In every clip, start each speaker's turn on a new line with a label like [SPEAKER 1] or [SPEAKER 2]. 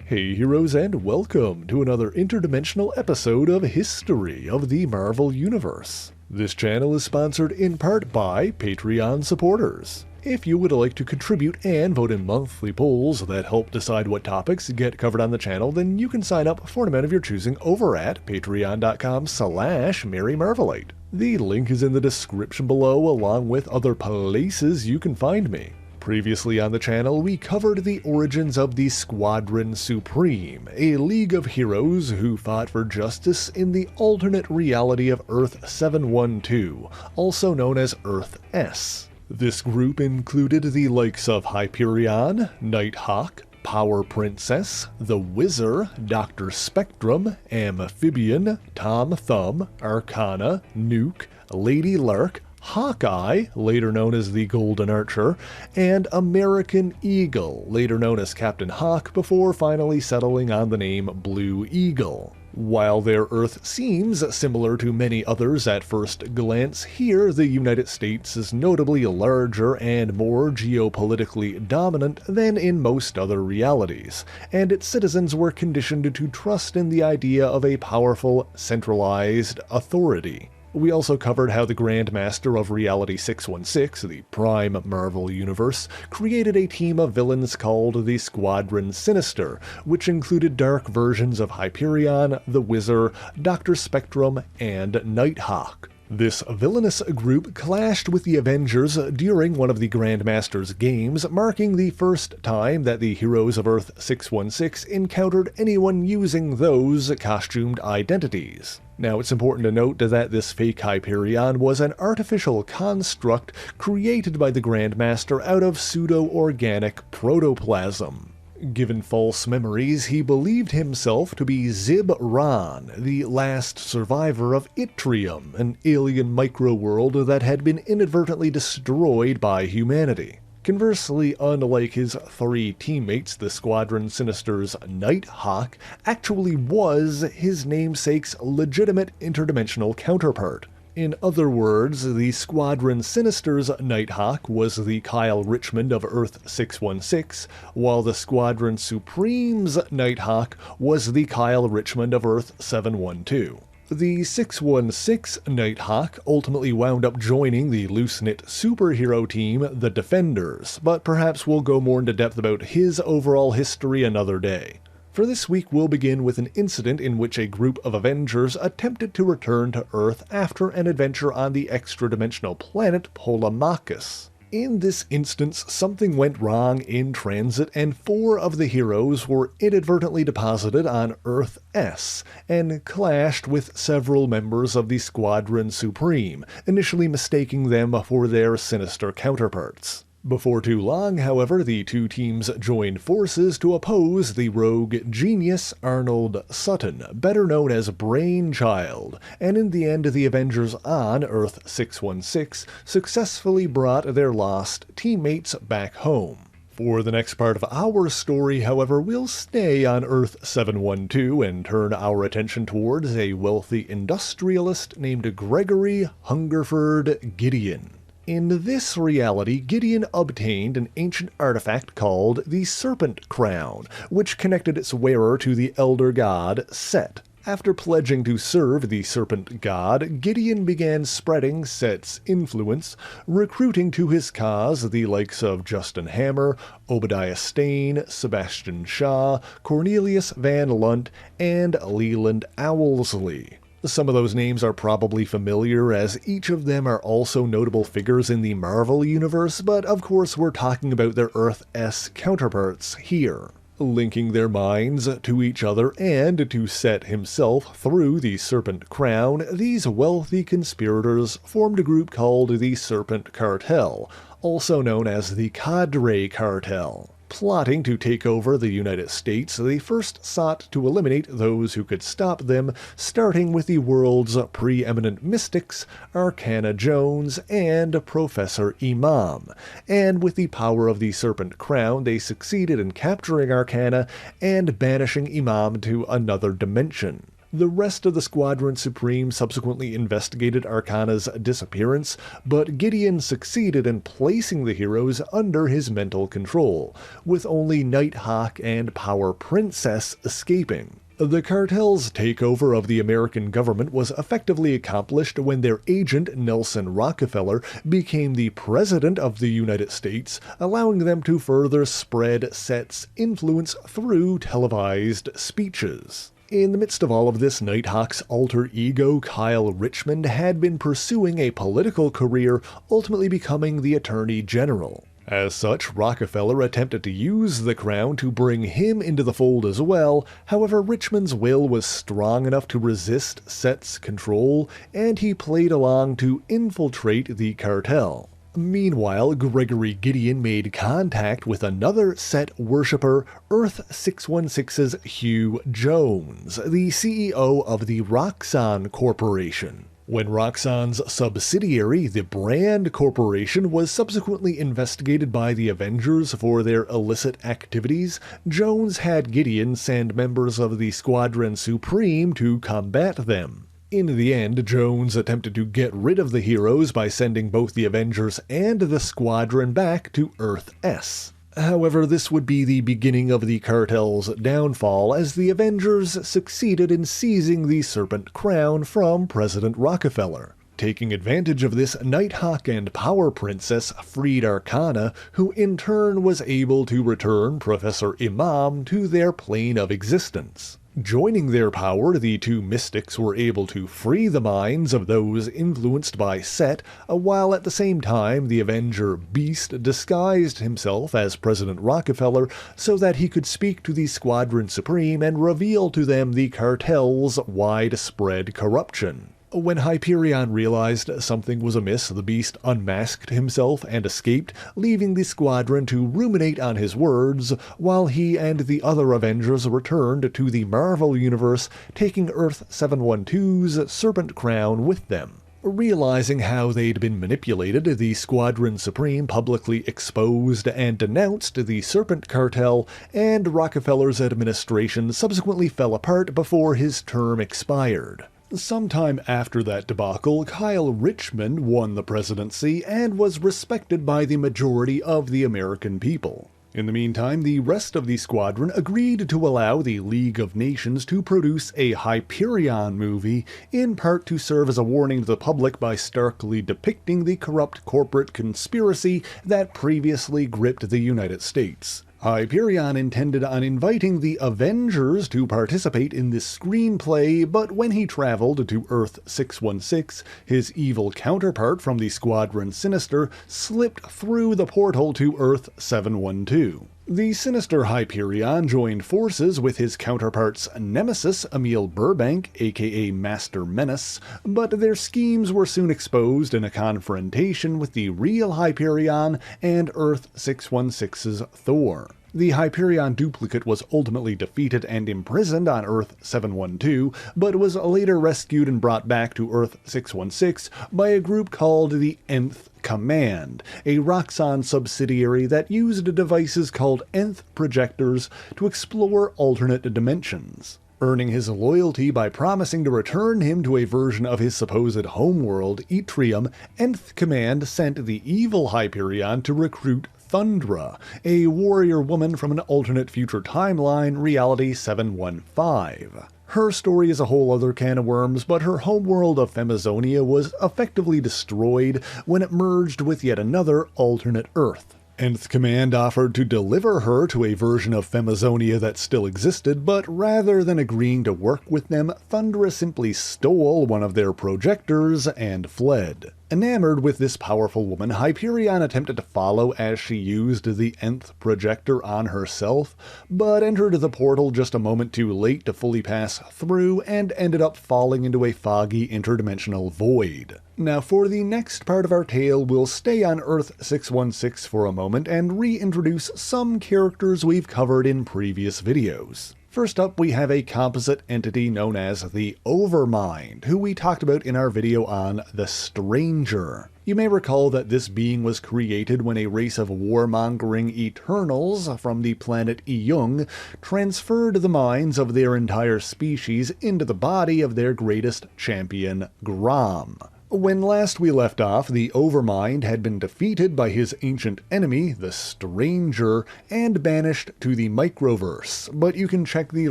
[SPEAKER 1] Hey heroes, and welcome to another interdimensional episode of History of the Marvel Universe. This channel is sponsored in part by Patreon supporters. If you would like to contribute and vote in monthly polls that help decide what topics get covered on the channel, then you can sign up for an amount of your choosing over at patreon.com/MaryMarvelite. The link is in the description below, along with other places you can find me. Previously on the channel, we covered the origins of the Squadron Supreme, a league of heroes who fought for justice in the alternate reality of Earth 712, also known as Earth S. This group included the likes of Hyperion, Nighthawk, Power Princess, the Whizzer, Dr. Spectrum, Amphibian, Tom Thumb, Arcana, Nuke, Lady Lark, Hawkeye, later known as the Golden Archer, and American Eagle, later known as Captain Hawk, before finally settling on the name Blue Eagle. While their Earth seems similar to many others at first glance, here the United States is notably larger and more geopolitically dominant than in most other realities, and its citizens were conditioned to trust in the idea of a powerful, centralized authority. We also covered how the Grandmaster of Reality 616, the Prime Marvel Universe, created a team of villains called the Squadron Sinister, which included dark versions of Hyperion, the Whizzer, Dr. Spectrum, and Nighthawk. This villainous group clashed with the Avengers during one of the Grandmaster's games, marking the first time that the heroes of Earth 616 encountered anyone using those costumed identities. Now, it's important to note that this fake Hyperion was an artificial construct created by the Grandmaster out of pseudo-organic protoplasm. Given false memories, he believed himself to be Zib-Ron, the last survivor of Itrium, an alien microworld that had been inadvertently destroyed by humanity. Conversely, unlike his three teammates, the Squadron Sinister's Nighthawk actually was his namesake's legitimate interdimensional counterpart. In other words, the Squadron Sinister's Nighthawk was the Kyle Richmond of Earth 616, while the Squadron Supreme's Nighthawk was the Kyle Richmond of Earth 712. The 616 Nighthawk ultimately wound up joining the loose-knit superhero team, the Defenders, but perhaps we'll go more into depth about his overall history another day. For this week, we'll begin with an incident in which a group of Avengers attempted to return to Earth after an adventure on the extra-dimensional planet Polemarchus. In this instance, something went wrong in transit, and 4 of the heroes were inadvertently deposited on Earth S, and clashed with several members of the Squadron Supreme, initially mistaking them for their sinister counterparts. Before too long, however, the two teams joined forces to oppose the rogue genius Arnold Sutton, better known as Brainchild, and in the end the Avengers on Earth 616 successfully brought their lost teammates back home. For the next part of our story, however, we'll stay on Earth 712 and turn our attention towards a wealthy industrialist named Gregory Hungerford Gideon. In this reality, Gideon obtained an ancient artifact called the Serpent Crown, which connected its wearer to the elder god Set. After pledging to serve the Serpent God, Gideon began spreading Set's influence, recruiting to his cause the likes of Justin Hammer, Obadiah Stane, Sebastian Shaw, Cornelius Van Lunt, and Leland Owlsley. Some of those names are probably familiar, as each of them are also notable figures in the Marvel Universe, but of course we're talking about their Earth S counterparts here. Linking their minds to each other and to Set himself through the Serpent Crown, these wealthy conspirators formed a group called the Serpent Cartel, also known as the Cadre Cartel. Plotting to take over the United States, they first sought to eliminate those who could stop them, starting with the world's preeminent mystics, Arcana Jones and Professor Imam. And with the power of the Serpent Crown, they succeeded in capturing Arcana and banishing Imam to another dimension. The rest of the Squadron Supreme subsequently investigated Arcana's disappearance, but Gideon succeeded in placing the heroes under his mental control, with only Nighthawk and Power Princess escaping. The cartel's takeover of the American government was effectively accomplished when their agent, Nelson Rockefeller, became the President of the United States, allowing them to further spread Set's influence through televised speeches. In the midst of all of this, Nighthawk's alter ego, Kyle Richmond, had been pursuing a political career, ultimately becoming the Attorney General. As such, Rockefeller attempted to use the crown to bring him into the fold as well. However, Richmond's will was strong enough to resist Set's control, and he played along to infiltrate the cartel. Meanwhile, Gregory Gideon made contact with another Set worshipper, Earth 616's Hugh Jones, the CEO of the Roxxon Corporation. When Roxxon's subsidiary, the Brand Corporation, was subsequently investigated by the Avengers for their illicit activities, Jones had Gideon send members of the Squadron Supreme to combat them. In the end, Jones attempted to get rid of the heroes by sending both the Avengers and the Squadron back to Earth S. However, this would be the beginning of the cartel's downfall, as the Avengers succeeded in seizing the Serpent Crown from President Rockefeller. Taking advantage of this, Nighthawk and Power Princess freed Arcana, who in turn was able to return Professor Imam to their plane of existence. Joining their power, the two mystics were able to free the minds of those influenced by Set, while at the same time the Avenger Beast disguised himself as President Rockefeller so that he could speak to the Squadron Supreme and reveal to them the cartel's widespread corruption. When Hyperion realized something was amiss, the Beast unmasked himself and escaped, leaving the Squadron to ruminate on his words, while he and the other Avengers returned to the Marvel Universe, taking Earth 712's Serpent Crown with them. Realizing how they'd been manipulated, the Squadron Supreme publicly exposed and denounced the Serpent Cartel, and Rockefeller's administration subsequently fell apart before his term expired. Sometime after that debacle, Kyle Richmond won the presidency and was respected by the majority of the American people. In the meantime, the rest of the squadron agreed to allow the League of Nations to produce a Hyperion movie, in part to serve as a warning to the public by starkly depicting the corrupt corporate conspiracy that previously gripped the United States. Hyperion intended on inviting the Avengers to participate in this screenplay, but when he traveled to Earth 616, his evil counterpart from the Squadron Sinister slipped through the portal to Earth 712. The Sinister Hyperion joined forces with his counterpart's nemesis, Emil Burbank, aka Master Menace, but their schemes were soon exposed in a confrontation with the real Hyperion and Earth 616's Thor. The Hyperion duplicate was ultimately defeated and imprisoned on Earth 712, but was later rescued and brought back to Earth 616 by a group called the Nth Command, a Roxxon subsidiary that used devices called Nth projectors to explore alternate dimensions. Earning his loyalty by promising to return him to a version of his supposed homeworld, Etrium, Nth Command sent the evil Hyperion to recruit Thundra, a warrior woman from an alternate future timeline, Reality 715. Her story is a whole other can of worms, but her homeworld of Femizonia was effectively destroyed when it merged with yet another alternate Earth. Nth Command offered to deliver her to a version of Femizonia that still existed, but rather than agreeing to work with them, Thundra simply stole one of their projectors and fled. Enamored with this powerful woman, Hyperion attempted to follow as she used the Nth projector on herself, but entered the portal just a moment too late to fully pass through and ended up falling into a foggy interdimensional void. Now for the next part of our tale, we'll stay on Earth 616 for a moment and reintroduce some characters we've covered in previous videos. First up, we have a composite entity known as the Overmind, who we talked about in our video on the Stranger. You may recall that this being was created when a race of warmongering Eternals from the planet Iyung transferred the minds of their entire species into the body of their greatest champion, Grom. When last we left off, the Overmind had been defeated by his ancient enemy, the Stranger, and banished to the Microverse, but you can check the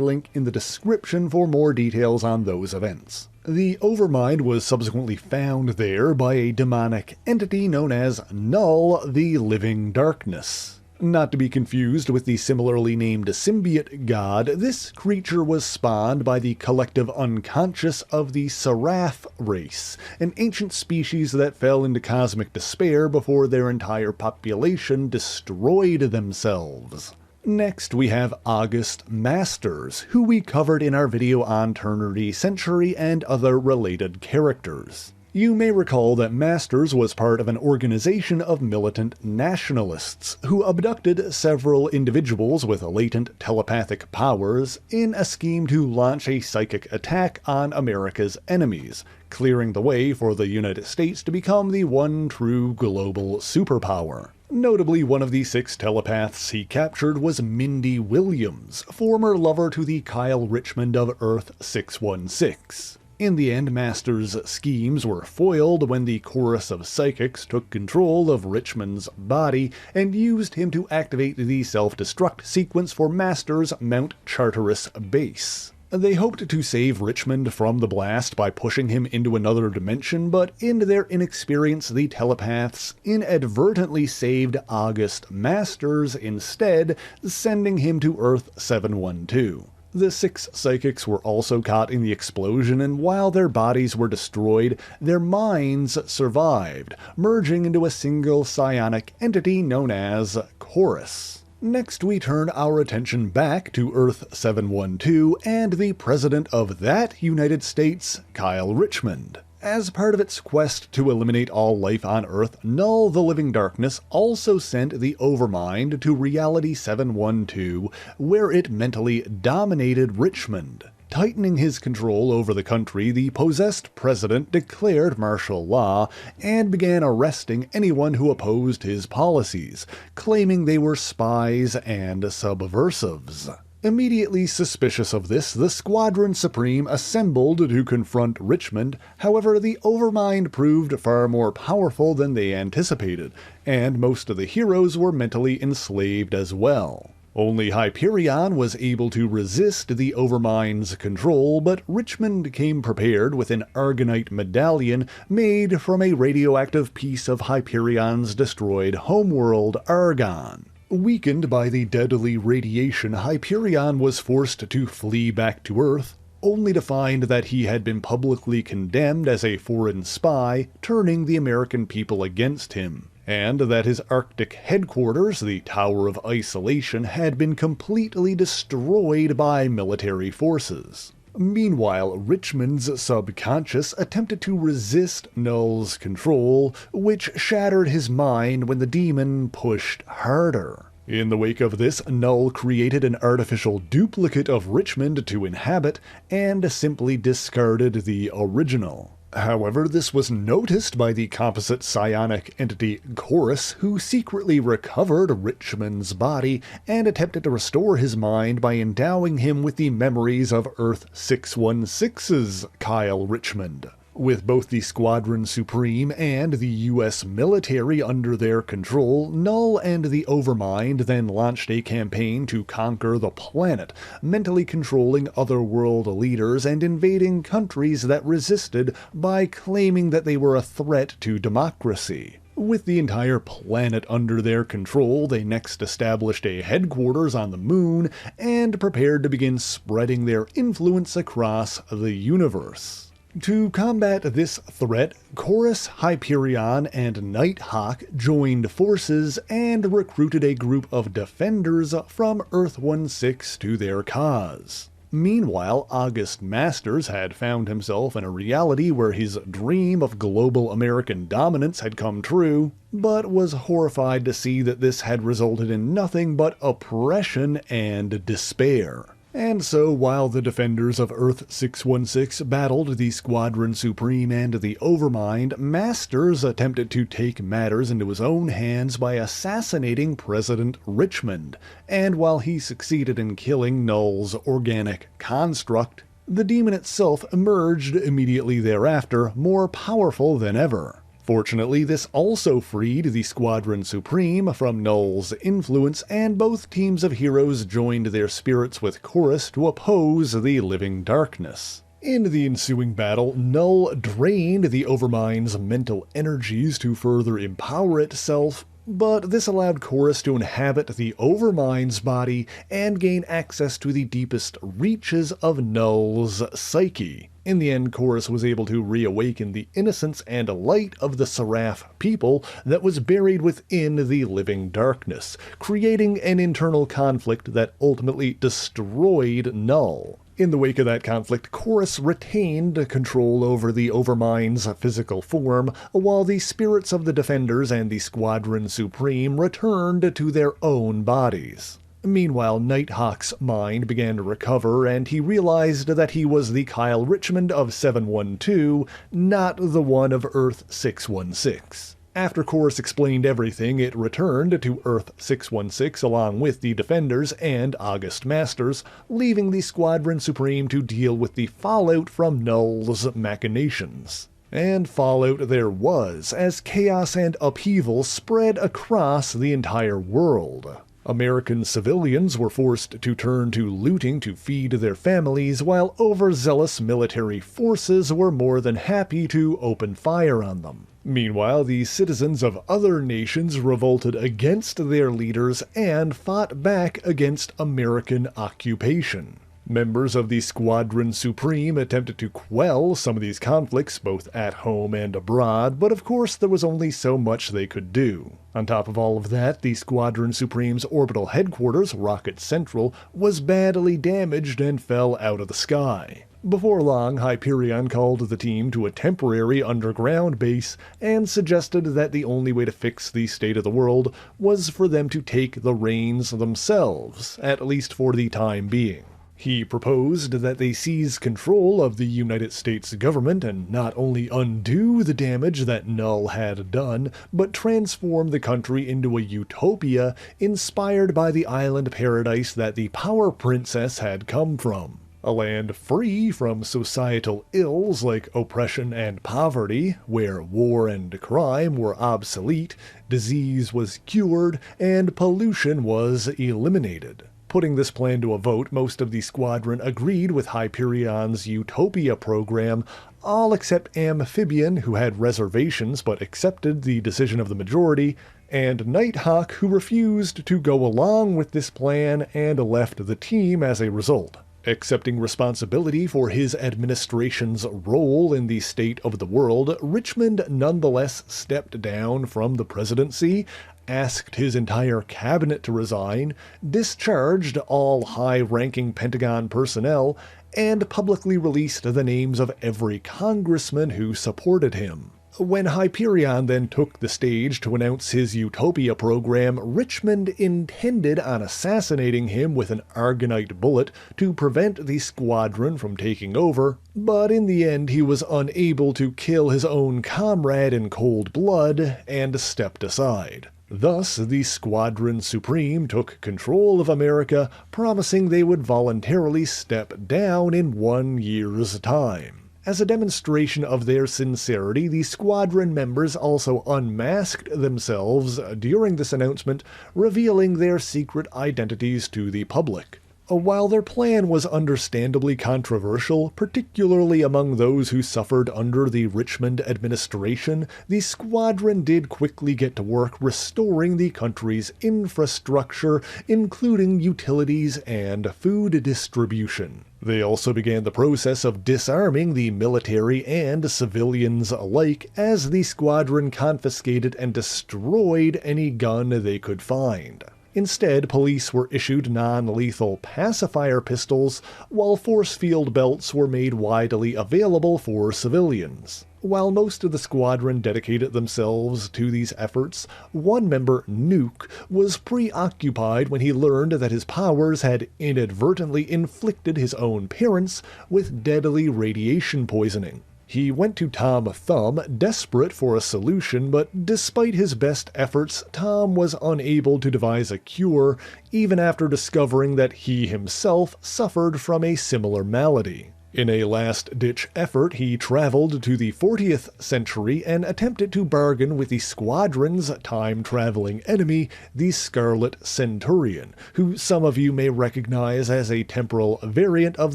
[SPEAKER 1] link in the description for more details on those events. The Overmind was subsequently found there by a demonic entity known as Null, the Living Darkness. Not to be confused with the similarly named symbiote god, this creature was spawned by the collective unconscious of the Seraph race, an ancient species that fell into cosmic despair before their entire population destroyed themselves. Next, we have August Masters, who we covered in our video on Ternary Century and other related characters. You may recall that Masters was part of an organization of militant nationalists who abducted several individuals with latent telepathic powers in a scheme to launch a psychic attack on America's enemies, clearing the way for the United States to become the one true global superpower. Notably, one of the 6 telepaths he captured was Mindy Williams, former lover to the Kyle Richmond of Earth-616. In the end, Master's schemes were foiled when the chorus of psychics took control of Richmond's body and used him to activate the self-destruct sequence for Master's Mount Charteris base. They hoped to save Richmond from the blast by pushing him into another dimension, but in their inexperience, the telepaths inadvertently saved August Masters instead, sending him to Earth-712. The 6 psychics were also caught in the explosion, and while their bodies were destroyed, their minds survived, merging into a single psionic entity known as Chorus. Next, we turn our attention back to Earth-712 and the president of that United States, Kyle Richmond. As part of its quest to eliminate all life on Earth, Null the Living Darkness also sent the Overmind to Reality 712, where it mentally dominated Richmond. Tightening his control over the country, the possessed president declared martial law and began arresting anyone who opposed his policies, claiming they were spies and subversives. Immediately suspicious of this, the Squadron Supreme assembled to confront Richmond. However, the Overmind proved far more powerful than they anticipated, and most of the heroes were mentally enslaved as well. Only Hyperion was able to resist the Overmind's control, but Richmond came prepared with an Argonite medallion made from a radioactive piece of Hyperion's destroyed homeworld, Argon. Weakened by the deadly radiation, Hyperion was forced to flee back to Earth, only to find that he had been publicly condemned as a foreign spy, turning the American people against him, and that his Arctic headquarters, the Tower of Isolation, had been completely destroyed by military forces. Meanwhile, Richmond's subconscious attempted to resist Null's control, which shattered his mind when the demon pushed harder. In the wake of this, Null created an artificial duplicate of Richmond to inhabit, and simply discarded the original. However, this was noticed by the composite psionic entity Chorus, who secretly recovered Richmond's body and attempted to restore his mind by endowing him with the memories of Earth-616's Kyle Richmond. With both the Squadron Supreme and the US military under their control, Null and the Overmind then launched a campaign to conquer the planet, mentally controlling other world leaders and invading countries that resisted by claiming that they were a threat to democracy. With the entire planet under their control, they next established a headquarters on the moon and prepared to begin spreading their influence across the universe. To combat this threat, Chorus, Hyperion, and Nighthawk joined forces and recruited a group of Defendrs from Earth-16 to their cause. Meanwhile, August Masters had found himself in a reality where his dream of global American dominance had come true, but was horrified to see that this had resulted in nothing but oppression and despair. And so, while the Defenders of Earth-616 battled the Squadron Supreme and the Overmind, Masters attempted to take matters into his own hands by assassinating President Richmond, and while he succeeded in killing Null's organic construct, the demon itself emerged immediately thereafter, more powerful than ever. Fortunately, this also freed the Squadron Supreme from Null's influence, and both teams of heroes joined their spirits with Chorus to oppose the living darkness. In the ensuing battle, Null drained the Overmind's mental energies to further empower itself, but this allowed Chorus to inhabit the Overmind's body and gain access to the deepest reaches of Null's psyche. In the end, Chorus was able to reawaken the innocence and light of the Seraph people that was buried within the living darkness, creating an internal conflict that ultimately destroyed Null. In the wake of that conflict, Chorus retained control over the Overmind's physical form, while the spirits of the Defenders and the Squadron Supreme returned to their own bodies. Meanwhile, Nighthawk's mind began to recover, and he realized that he was the Kyle Richmond of 712, not the one of Earth-616. After Chorus explained everything, it returned to Earth-616 along with the Defenders and August Masters, leaving the Squadron Supreme to deal with the fallout from Null's machinations. And fallout there was, as chaos and upheaval spread across the entire world. American civilians were forced to turn to looting to feed their families, while overzealous military forces were more than happy to open fire on them. Meanwhile, the citizens of other nations revolted against their leaders and fought back against American occupation. Members of the Squadron Supreme attempted to quell some of these conflicts, both at home and abroad, but of course there was only so much they could do. On top of all of that, the Squadron Supreme's orbital headquarters, Rocket Central, was badly damaged and fell out of the sky. Before long, Hyperion called the team to a temporary underground base and suggested that the only way to fix the state of the world was for them to take the reins themselves, at least for the time being. He proposed that they seize control of the United States government and not only undo the damage that Null had done, but transform the country into a utopia inspired by the island paradise that the Power Princess had come from. A land free from societal ills like oppression and poverty, where war and crime were obsolete, disease was cured, and pollution was eliminated. Putting this plan to a vote, most of the squadron agreed with Hyperion's Utopia program, all except Amphibian, who had reservations but accepted the decision of the majority, and Nighthawk, who refused to go along with this plan and left the team as a result. Accepting responsibility for his administration's role in the state of the world, Richmond nonetheless stepped down from the presidency, asked his entire cabinet to resign, discharged all high-ranking Pentagon personnel, and publicly released the names of every congressman who supported him. When Hyperion then took the stage to announce his Utopia program, Richmond intended on assassinating him with an Argonite bullet to prevent the squadron from taking over, but in the end he was unable to kill his own comrade in cold blood and stepped aside. Thus, the Squadron Supreme took control of America, promising they would voluntarily step down in 1 year's time. As a demonstration of their sincerity, the squadron members also unmasked themselves during this announcement, revealing their secret identities to the public. While their plan was understandably controversial, particularly among those who suffered under the Richmond administration, the squadron did quickly get to work restoring the country's infrastructure, including utilities and food distribution. They also began the process of disarming the military and civilians alike, as the squadron confiscated and destroyed any gun they could find. Instead, police were issued non-lethal pacifier pistols, while force field belts were made widely available for civilians. While most of the squadron dedicated themselves to these efforts, one member, Nuke, was preoccupied when he learned that his powers had inadvertently inflicted his own parents with deadly radiation poisoning. He went to Tom Thumb, desperate for a solution, but despite his best efforts, Tom was unable to devise a cure, even after discovering that he himself suffered from a similar malady. In a last-ditch effort, he traveled to the 40th century and attempted to bargain with the Squadron's time-traveling enemy, the Scarlet Centurion, who some of you may recognize as a temporal variant of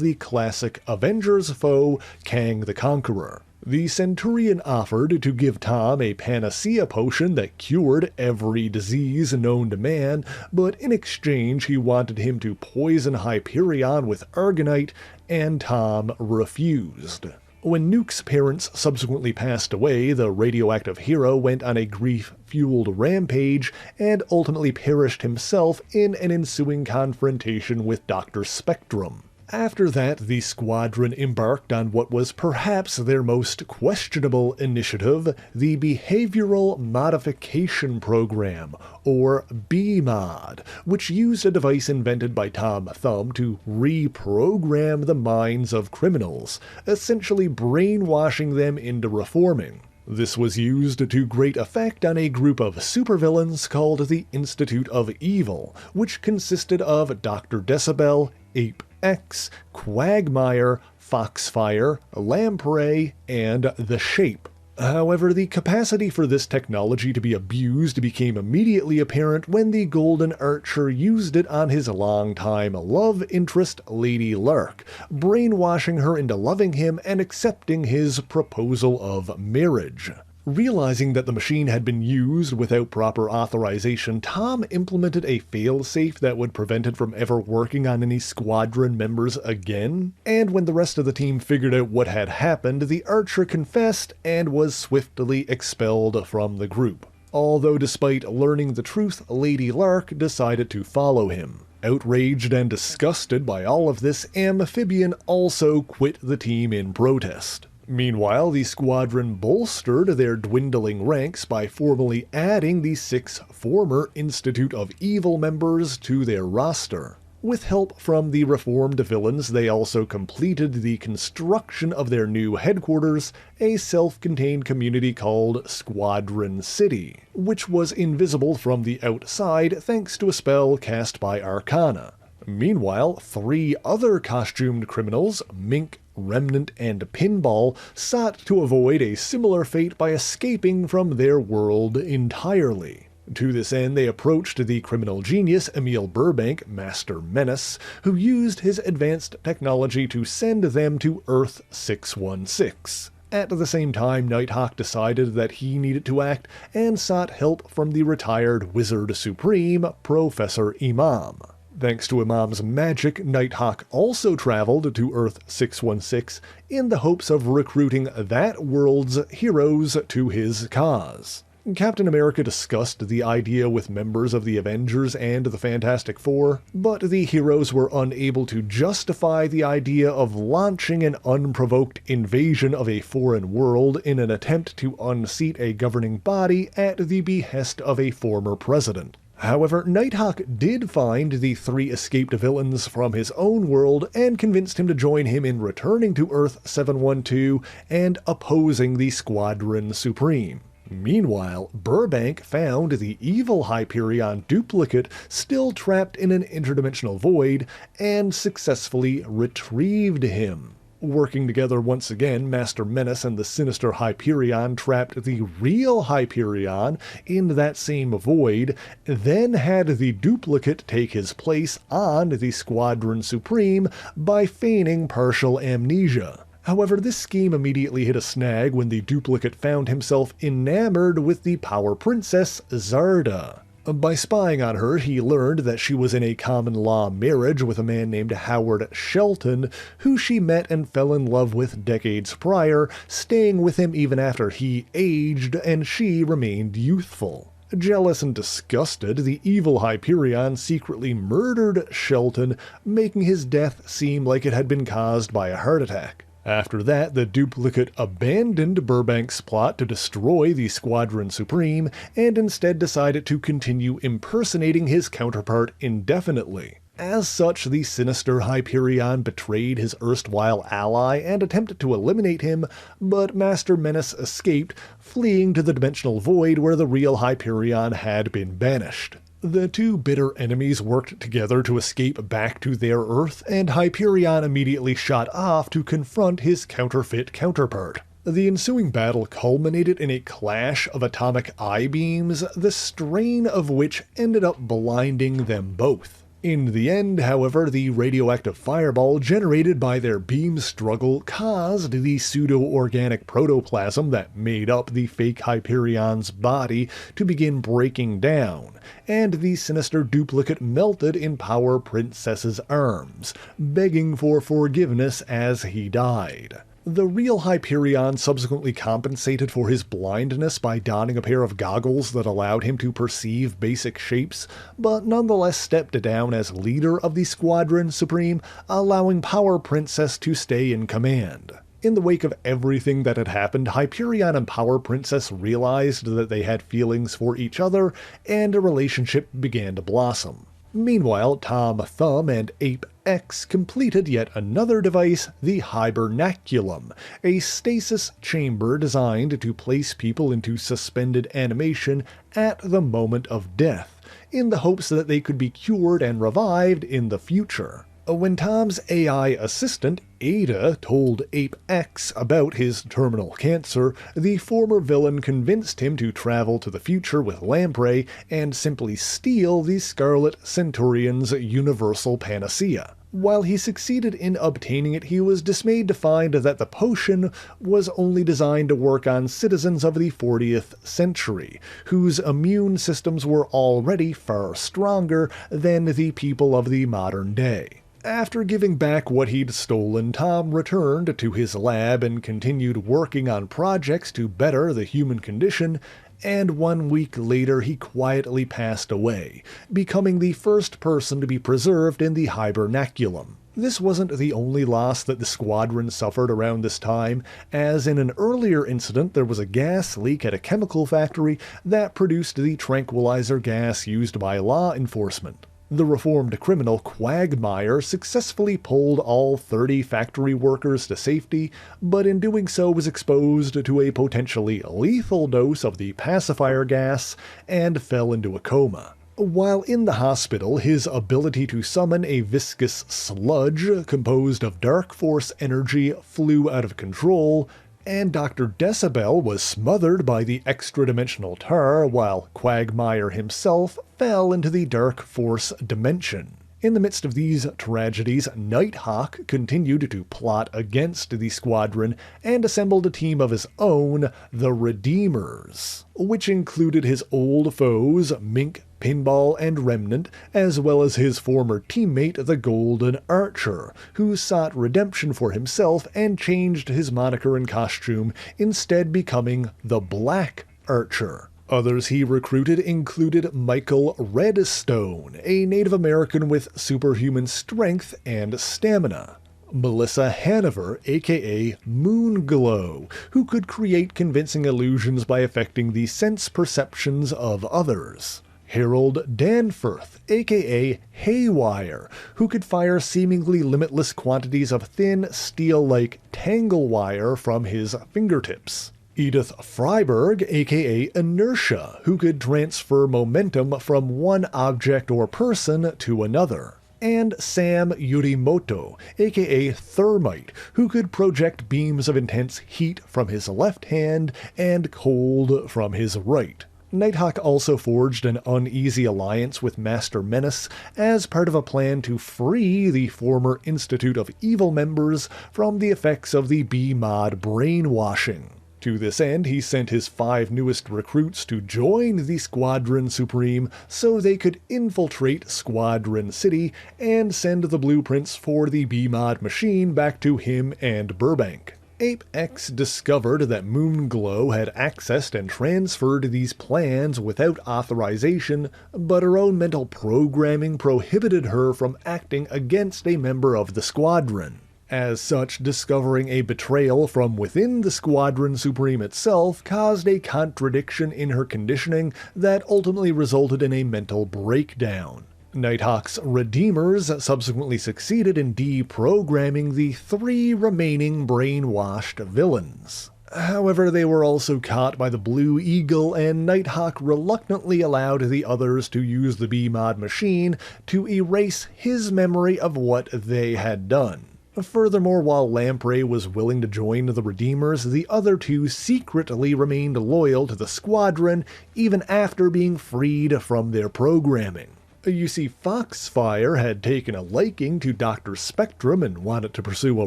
[SPEAKER 1] the classic Avengers foe, Kang the Conqueror. The Centurion offered to give Tom a panacea potion that cured every disease known to man, but in exchange he wanted him to poison Hyperion with Argonite, and Tom refused. When Nuke's parents subsequently passed away, the radioactive hero went on a grief-fueled rampage and ultimately perished himself in an ensuing confrontation with Dr. Spectrum. After that, the squadron embarked on what was perhaps their most questionable initiative, the Behavioral Modification Program, or BMOD, which used a device invented by Tom Thumb to reprogram the minds of criminals, essentially brainwashing them into reforming. This was used to great effect on a group of supervillains called the Institute of Evil, which consisted of Dr. Decibel, Ape X, Quagmire, Foxfire, Lamprey, and The Shape. However, the capacity for this technology to be abused became immediately apparent when the Golden Archer used it on his longtime love interest, Lady Lark, brainwashing her into loving him and accepting his proposal of marriage. Realizing that the machine had been used without proper authorization, Tom implemented a failsafe that would prevent it from ever working on any squadron members again. And when the rest of the team figured out what had happened, the Archer confessed and was swiftly expelled from the group. Although despite learning the truth, Lady Lark decided to follow him. Outraged and disgusted by all of this, Amphibian also quit the team in protest. Meanwhile, the squadron bolstered their dwindling ranks by formally adding the 6 former Institute of Evil members to their roster. With help from the reformed villains, they also completed the construction of their new headquarters, a self-contained community called Squadron City, which was invisible from the outside thanks to a spell cast by Arcana. Meanwhile, 3 other costumed criminals, Mink, Remnant, and Pinball, sought to avoid a similar fate by escaping from their world entirely. To this end, they approached the criminal genius Emil Burbank, Master Menace, who used his advanced technology to send them to Earth 616. At the same time, Nighthawk decided that he needed to act and sought help from the retired Wizard Supreme, Professor Imam. Thanks to Imam's magic, Nighthawk also traveled to Earth 616 in the hopes of recruiting that world's heroes to his cause. Captain America discussed the idea with members of the Avengers and the Fantastic Four, but the heroes were unable to justify the idea of launching an unprovoked invasion of a foreign world in an attempt to unseat a governing body at the behest of a former president. However, Nighthawk did find the 3 escaped villains from his own world and convinced him to join him in returning to Earth 712 and opposing the Squadron Supreme. Meanwhile, Burbank found the evil Hyperion duplicate still trapped in an interdimensional void and successfully retrieved him. Working together once again, Master Menace and the Sinister Hyperion trapped the real Hyperion in that same void, then had the duplicate take his place on the Squadron Supreme by feigning partial amnesia. However, this scheme immediately hit a snag when the duplicate found himself enamored with the Power Princess Zarda. By spying on her, he learned that she was in a common-law marriage with a man named Howard Shelton, who she met and fell in love with decades prior, staying with him even after he aged and she remained youthful. Jealous and disgusted, the evil Hyperion secretly murdered Shelton, making his death seem like it had been caused by a heart attack. After that, the duplicate abandoned Burbank's plot to destroy the Squadron Supreme and instead decided to continue impersonating his counterpart indefinitely. As such, the Sinister Hyperion betrayed his erstwhile ally and attempted to eliminate him, but Master Menace escaped, fleeing to the dimensional void where the real Hyperion had been banished. The two bitter enemies worked together to escape back to their Earth, and Hyperion immediately shot off to confront his counterfeit counterpart. The ensuing battle culminated in a clash of atomic I-beams, the strain of which ended up blinding them both. In the end, however, the radioactive fireball generated by their beam struggle caused the pseudo-organic protoplasm that made up the fake Hyperion's body to begin breaking down, and the sinister duplicate melted in Power Princess's arms, begging for forgiveness as he died. The real Hyperion subsequently compensated for his blindness by donning a pair of goggles that allowed him to perceive basic shapes, but nonetheless stepped down as leader of the Squadron Supreme, allowing Power Princess to stay in command. In the wake of everything that had happened, Hyperion and Power Princess realized that they had feelings for each other, and a relationship began to blossom. Meanwhile, Tom Thumb and Ape X completed yet another device, the Hibernaculum, a stasis chamber designed to place people into suspended animation at the moment of death, in the hopes that they could be cured and revived in the future. When Tom's AI assistant, Ada, told Ape X about his terminal cancer, the former villain convinced him to travel to the future with Lamprey and simply steal the Scarlet Centurion's universal panacea. While he succeeded in obtaining it, he was dismayed to find that the potion was only designed to work on citizens of the 40th century, whose immune systems were already far stronger than the people of the modern day. After giving back what he'd stolen, Tom returned to his lab and continued working on projects to better the human condition, and 1 week later he quietly passed away, becoming the first person to be preserved in the Hibernaculum. This wasn't the only loss that the Squadron suffered around this time, as in an earlier incident there was a gas leak at a chemical factory that produced the tranquilizer gas used by law enforcement. The reformed criminal Quagmire successfully pulled all 30 factory workers to safety, but in doing so was exposed to a potentially lethal dose of the pacifier gas and fell into a coma. While in the hospital, his ability to summon a viscous sludge composed of dark force energy flew out of control, and Dr. Decibel was smothered by the extra-dimensional tar, while Quagmire himself fell into the dark force dimension. In the midst of these tragedies, Nighthawk continued to plot against the Squadron and assembled a team of his own, the Redeemers, which included his old foes, Mink, Pinball, and Remnant, as well as his former teammate, the Golden Archer, who sought redemption for himself and changed his moniker and costume, instead becoming the Black Archer. Others he recruited included Michael Redstone, a Native American with superhuman strength and stamina. Melissa Hanover, aka Moonglow, who could create convincing illusions by affecting the sense perceptions of others. Harold Danforth, aka Haywire, who could fire seemingly limitless quantities of thin, steel-like tangle wire from his fingertips. Edith Freiberg, aka Inertia, who could transfer momentum from one object or person to another. And Sam Yurimoto, aka Thermite, who could project beams of intense heat from his left hand and cold from his right. Nighthawk also forged an uneasy alliance with Master Menace as part of a plan to free the former Institute of Evil members from the effects of the BMOD brainwashing. To this end, he sent his 5 newest recruits to join the Squadron Supreme so they could infiltrate Squadron City and send the blueprints for the BMOD machine back to him and Burbank. Ape X discovered that Moonglow had accessed and transferred these plans without authorization, but her own mental programming prohibited her from acting against a member of the Squadron. As such, discovering a betrayal from within the Squadron Supreme itself caused a contradiction in her conditioning that ultimately resulted in a mental breakdown. Nighthawk's Redeemers subsequently succeeded in deprogramming the 3 remaining brainwashed villains. However, they were also caught by the Blue Eagle, and Nighthawk reluctantly allowed the others to use the BMOD machine to erase his memory of what they had done. Furthermore, while Lamprey was willing to join the Redeemers, the other 2 secretly remained loyal to the Squadron even after being freed from their programming. You see, Foxfire had taken a liking to Dr. Spectrum and wanted to pursue a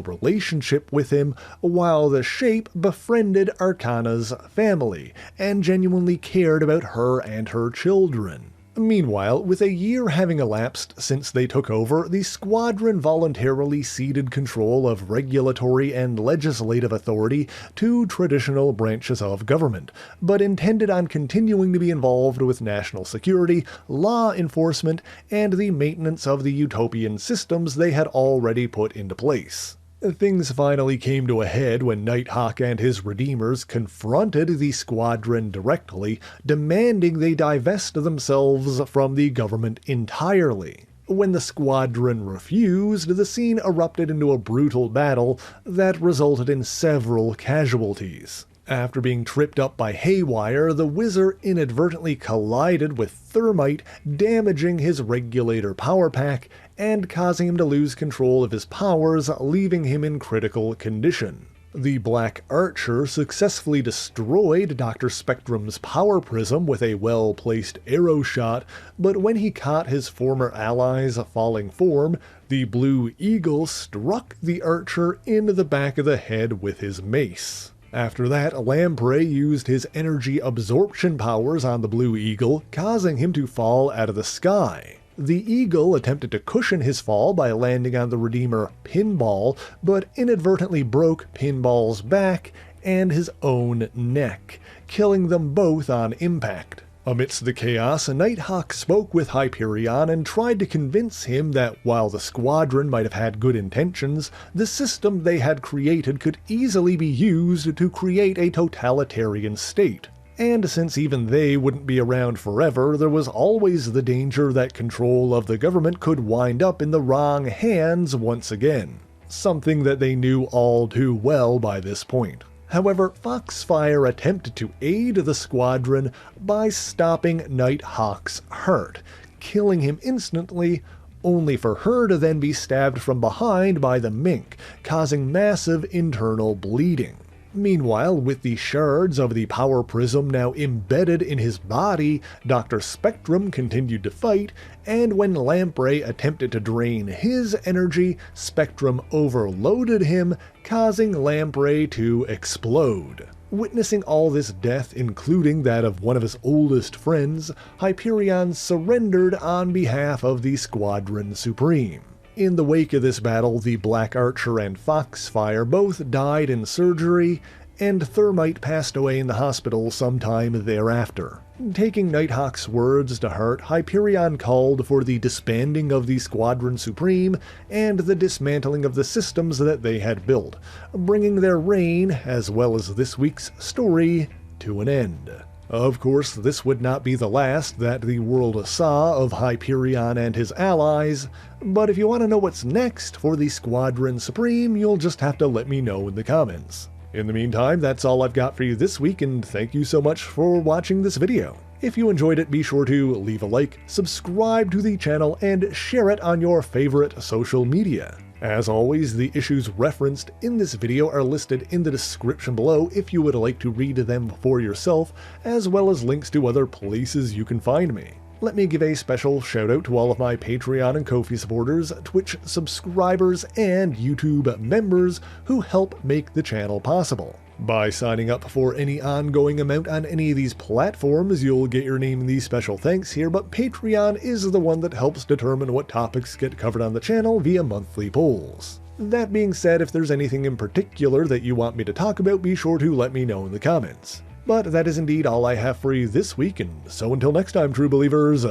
[SPEAKER 1] relationship with him, while the Shape befriended Arcana's family and genuinely cared about her and her children. Meanwhile, with a year having elapsed since they took over, the Squadron voluntarily ceded control of regulatory and legislative authority to traditional branches of government, but intended on continuing to be involved with national security, law enforcement, and the maintenance of the utopian systems they had already put into place. Things finally came to a head when Nighthawk and his Redeemers confronted the Squadron directly, demanding they divest themselves from the government entirely. When the Squadron refused, the scene erupted into a brutal battle that resulted in several casualties. After being tripped up by Haywire, the Wizard inadvertently collided with Thermite, damaging his regulator power pack and causing him to lose control of his powers, leaving him in critical condition. The Black Archer successfully destroyed Dr. Spectrum's power prism with a well-placed arrow shot, but when he caught his former ally's falling form, the Blue Eagle struck the Archer in the back of the head with his mace. After that, Lamprey used his energy absorption powers on the Blue Eagle, causing him to fall out of the sky. The Eagle attempted to cushion his fall by landing on the Redeemer Pinball, but inadvertently broke Pinball's back and his own neck, killing them both on impact. Amidst the chaos, Nighthawk spoke with Hyperion and tried to convince him that while the Squadron might have had good intentions, the system they had created could easily be used to create a totalitarian state. And since even they wouldn't be around forever, there was always the danger that control of the government could wind up in the wrong hands once again. Something that they knew all too well by this point. However, Foxfire attempted to aid the Squadron by stopping Nighthawk's heart, killing him instantly, only for her to then be stabbed from behind by the Mink, causing massive internal bleeding. Meanwhile, with the shards of the power prism now embedded in his body, Dr. Spectrum continued to fight, and when Lamprey attempted to drain his energy, Spectrum overloaded him, causing Lamprey to explode. Witnessing all this death, including that of one of his oldest friends, Hyperion surrendered on behalf of the Squadron Supreme. In the wake of this battle, the Black Archer and Foxfire both died in surgery, and Thermite passed away in the hospital sometime thereafter. Taking Nighthawk's words to heart, Hyperion called for the disbanding of the Squadron Supreme and the dismantling of the systems that they had built, bringing their reign, as well as this week's story, to an end. Of course, this would not be the last that the world saw of Hyperion and his allies, but if you want to know what's next for the Squadron Supreme, you'll just have to let me know in the comments. In the meantime, that's all I've got for you this week, and thank you so much for watching this video. If you enjoyed it, be sure to leave a like, subscribe to the channel, and share it on your favorite social media. As always, the issues referenced in this video are listed in the description below if you would like to read them for yourself, as well as links to other places you can find me. Let me give a special shout out to all of my Patreon and Ko-fi supporters, Twitch subscribers, and YouTube members who help make the channel possible. By signing up for any ongoing amount on any of these platforms, you'll get your name in the special thanks here, but Patreon is the one that helps determine what topics get covered on the channel via monthly polls. That being said, if there's anything in particular that you want me to talk about, be sure to let me know in the comments. But that is indeed all I have for you this week, and so until next time, true believers,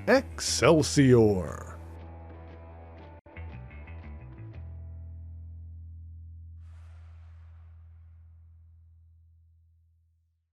[SPEAKER 1] Excelsior!